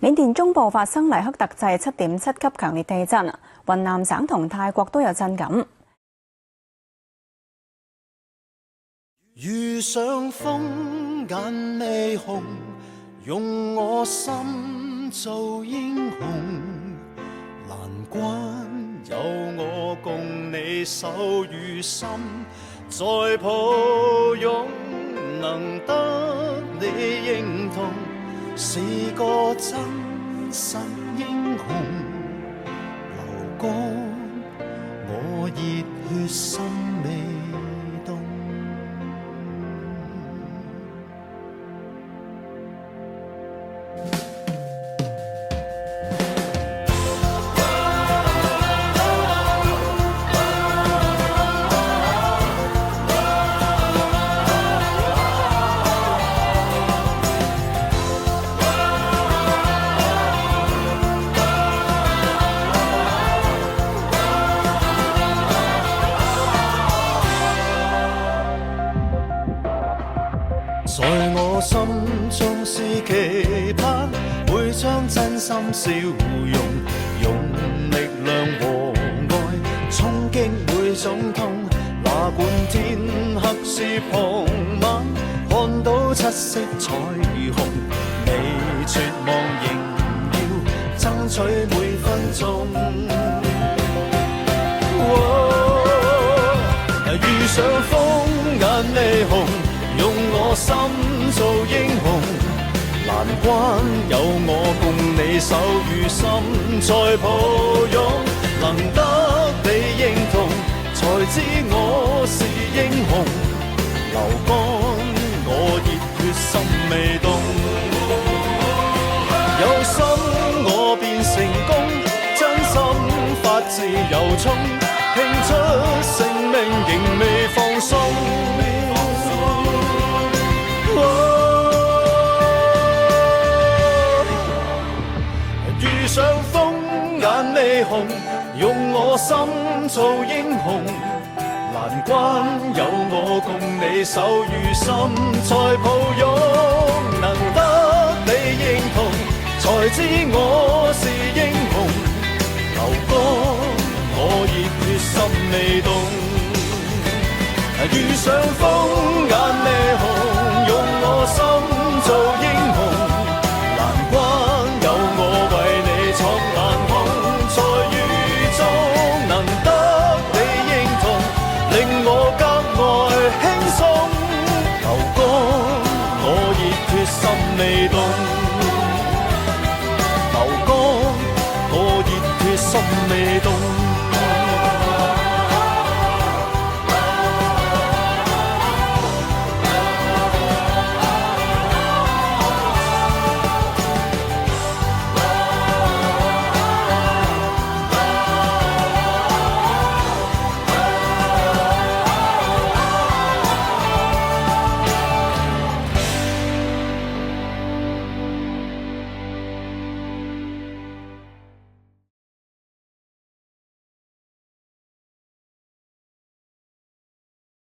緬甸中部發生黎克特制7.7級強烈地震，雲南省同泰國都有震感。遇上風眼未紅，用我心做英雄。難關有我共你手與心，再抱擁，能得你認同，是個真實英雄。流光我熱血心未凍。在我心中是期盼，會將真心笑容，用力量和愛衝擊每種痛。哪管天黑是傍晚，看到七色彩虹，你絕望仍要爭取每分鐘。遇上風眼未紅，用我心做英雄，難關有我共你手與心再抱擁，能得你認同，才知我是英雄。流乾我熱血心未凍，有心我便成功，真心發自由衷，拼出性命仍未放鬆。遇上風眼未紅，用我心做英雄，難關有我共你手與心再抱擁，能得你認同，才知我是英雄。流乾我熱血心未凍，遇上風眼未紅，用我心做英雄，難關有我為你闖難空，在雨中能得你認同，令我格外輕鬆。流乾我熱血心未凍，流乾我熱血心未凍。